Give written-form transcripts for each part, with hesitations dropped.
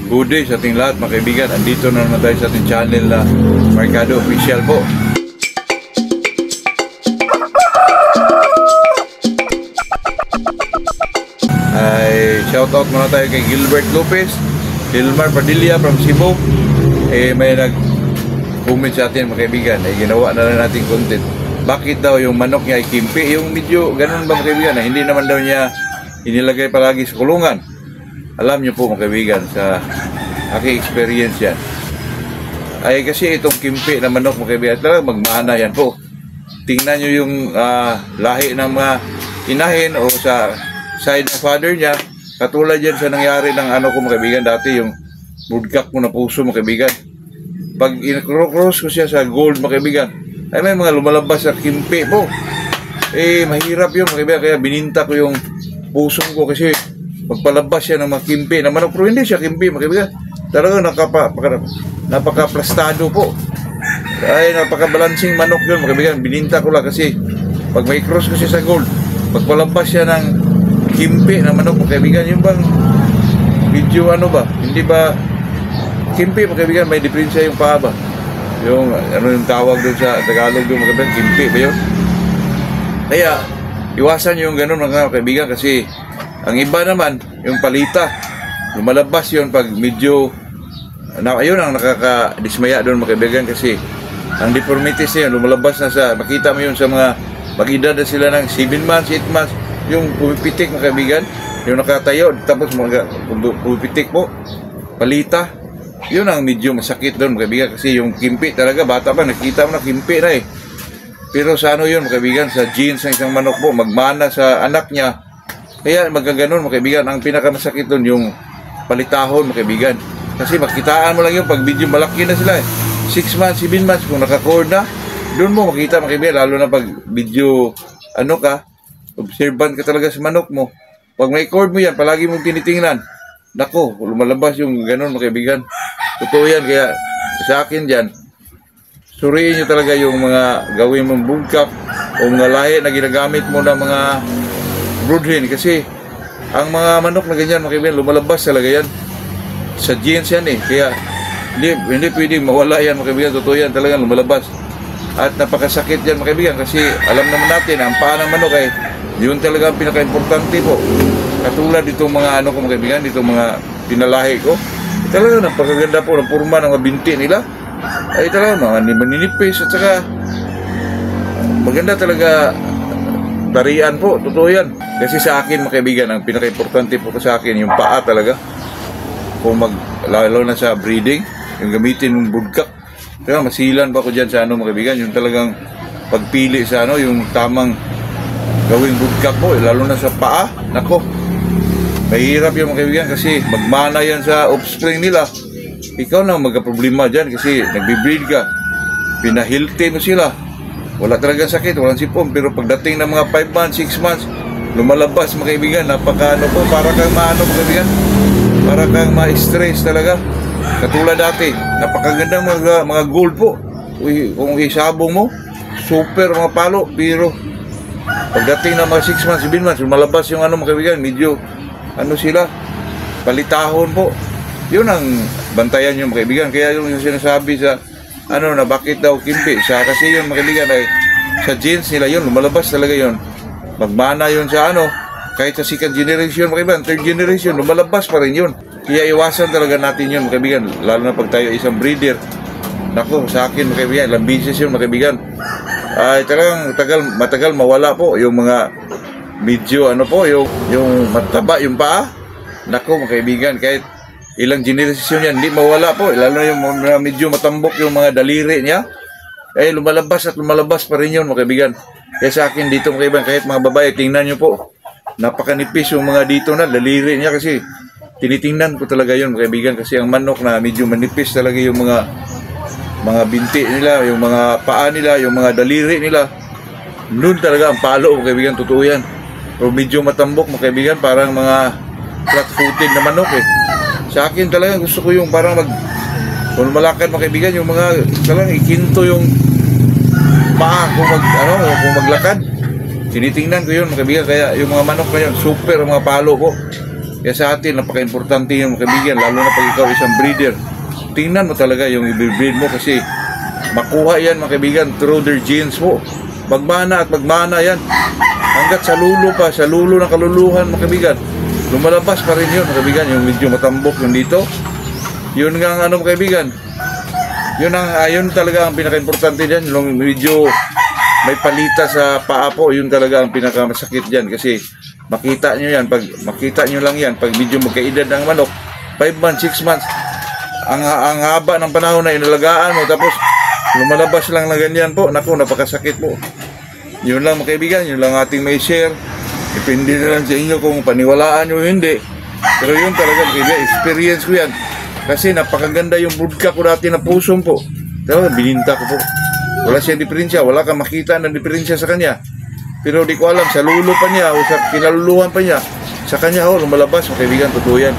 Good day sa ating lahat mga kaibigan. Andito na naman tayo sa ating channel na Mercado Official po. Ay shoutout muna tayo kay Gilbert Lopez, Hilmar Padilla from Cebu. May nag-comment sa atin mga kaibigan. Ginawa na lang natin content. Bakit daw yung manok niya ay kimpi? Yung medyo ganun ba mga kaibigan? Hindi naman daw niya inilagay palagi sa kulungan. Alam niyo po mga kaibigan, sa aking experience yan. Ay kasi itong kimpi na manok mga kaibigan, talagang magmana yan po. Tingnan niyo yung lahi ng mga inahin o sa side ng father niya. Katulad yan sa nangyari ng ano ko mga kaibigan, dati yung broodcock ko na puso mga kaibigan. Pag in-cross ko siya sa gold mga kaibigan, ay may mga lumalabas sa kimpi po. Mahirap yun mga kaibigan, kaya bininta ko yung pusong ko kasi magpalabas siya ng mga kimpi na manok, pero hindi siya kimpi mga kaibigan. Talagang napaka-plastado po. Ay napaka-balancing manok yun mga kaibigan. Bininta ko lang kasi pag may cross ko siya sa gold, magpalabas siya ng kimpi na manok mga kaibigan. Yung bang video ano ba? Hindi ba kimpi mga kaibigan? May diferensya yung paa ba? Yung ano yung tawag doon sa Tagalog doon mga kaibigan? Kimpi ba yun? Kaya iwasan yung ganun mga kaibigan kasi ang iba naman, yung palita, lumalabas yun pag medyo, ayun ang nakakadismaya doon mga kaibigan kasi ang deformities yun, lumalabas na sa, makita mo yun sa mga, mag-edad na sila ng 7 months, 8 months, yung pumipitik mga kaibigan, yung nakatayo, tapos mga pumipitik po, palita, yun ang medyo masakit doon mga kaibigan kasi yung kimpi talaga, bata pa, nakita mo na kimpi na eh. Pero sa ano yun mga kaibigan, sa genes ng isang manok po, magmana sa anak niya. Kaya magkaganon mga kaibigan, ang pinakamasakit doon yung palitahon mga kaibigan. Kasi makitaan mo lang yun pag medyo malaki na sila eh. 6 months, 7 months, kung naka-cord na, doon mo makita mga kaibigan, lalo na pag medyo, ano ka, observant ka talaga sa manok mo. Pag may cord mo yan, palagi mong tinitingnan. Nako, lumalabas yung ganon mga kaibigan. Totoo yan, kaya sa akin dyan, suriin nyo talaga yung mga gawin mong broodcock o mga lahi na ginagamit mo na mga broodhen kasi ang mga manok na ganyan mga kaibigan, lumalabas talaga yan sa genes yan eh. Kaya hindi pwedeng mawala yan mga kaibigan. Totoo yan, talagang lumalabas at napakasakit yan mga kaibigan kasi alam naman natin ang paa ng manok ay yun talaga ang pinaka-importante po. Katulad ditong mga ano ko mga kaibigan, ditong mga pinalahi ko, talaga napakaganda po ng purma ng mga binti nila. Ay talaga mga maninipis at saka maganda talaga tarian po. Totoo yan. Kasi sa akin mga kaibigan, ang pinaka-importante po sa akin yung paa talaga. Kung lalo na sa breeding, yung gamitin mong broodcock. Kaya masilan pa ako dyan sa ano mga kaibigan, yung talagang pagpili sa ano, yung tamang gawing broodcock po, lalo na sa paa. Nako, mahirap yung mga kaibigan kasi magmana yan sa offspring nila. Ikaw na magka-problema dyan kasi nagbe-breed ka, pinahilti mo sila, wala talagang sakit, walang sipon. Pero pagdating ng mga 5 months, 6 months, lumalabas mga kaibigan, napaka ano po, para kang maano mga kaibigan, para kang ma-stress talaga. Katulad dati, napakagandang mga gold po. Kung isabong mo, super mga palo. Pero pagdating ng mga 6 months, 7 months, lumalabas yung ano mga kaibigan, medyo ano sila, palitahon po. Yun ang bantayan yung mga kaibigan. Kaya yung sinasabi sa ano na bakit daw kimpi siya, kasi yun mga kaibigan ay sa genes nila yun, lumalabas talaga yun. Magmana yun sa ano, kahit sa second generation mga kaibigan, third generation, lumalabas pa rin yun. Kaya iwasan talaga natin yun mga kaibigan, lalo na pag tayo isang breeder. Nako, sa akin mga kaibigan, ilang beses yun mga kaibigan, ay talagang matagal mawala po yung mga medyo ano po, yung mataba yung paa. Nako mga kaibigan, kahit ilang generation yan, hindi mawala po. Lalo na yung medyo matambok yung mga daliri niya, eh lumalabas at lumalabas pa rin yun mga kaibigan. Kaya sa akin dito mga kaibigan, kahit mga babae, tingnan nyo po, napakanipis yung mga dito na daliri niya kasi tinitingnan ko talaga yun mga kaibigan. Kasi ang manok na medyo manipis talaga yung mga binti nila, yung mga paa nila, yung mga daliri nila, noon talaga ang palo mga kaibigan. Totoo yan. Pero medyo matambok mga kaibigan, parang mga flat-footed na manok eh. Sa akin talaga gusto ko yung parang kung malakad mga kaibigan, yung mga talagang ikinto yung paa kung maglakad. Tinitingnan ko yun mga kaibigan. Kaya yung mga manok na yun, super mga palo po. Kaya sa atin, napaka-importante yung mga kaibigan, lalo na pag ikaw isang breeder. Tingnan mo talaga yung i-breed mo kasi makuha yan mga kaibigan through their genes mo. Magmana at magmana yan. Hanggat sa lulo pa, sa lulo ng kaluluhan mga kaibigan, lumalabas pa rin yun mga kaibigan, yung medyo matambok yung dito. Yun nga ang ano mga kaibigan, yun talaga ang pinaka-importante dyan, yung medyo may palita sa paa po, yun talaga ang pinakamasakit dyan kasi makita nyo yan, pag makita nyo lang yan, pag medyo magkaedad ng manok, 5 months, 6 months, ang haba ng panahon na inalagaan mo, tapos lumalabas lang na ganyan po, naku, napakasakit po. Yun lang mga kaibigan, yun lang ating may share. Depende na lang sa inyo kung paniwalaan nyo hindi. Pero yun talaga mga kaibigan, experience ko yan. Kasi napakaganda yung budka ko dati na pusong po. Pero bininta ko po. Wala siyang diferensya, wala kang makita ng diferensya sa kanya. Pero di ko alam, sa lulo pa niya o sa kinaluluhan pa niya, sa kanya lumalabas mga kaibigan, totoo yan.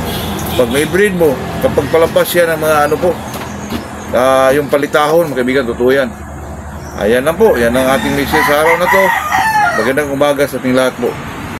Pag may breed mo, kapag palabas yan ng mga ano po, yung palitahon mga kaibigan, totoo yan. Ayan lang po, yan ang ating message sa araw na to. Magandang umaga sa ating lahat po.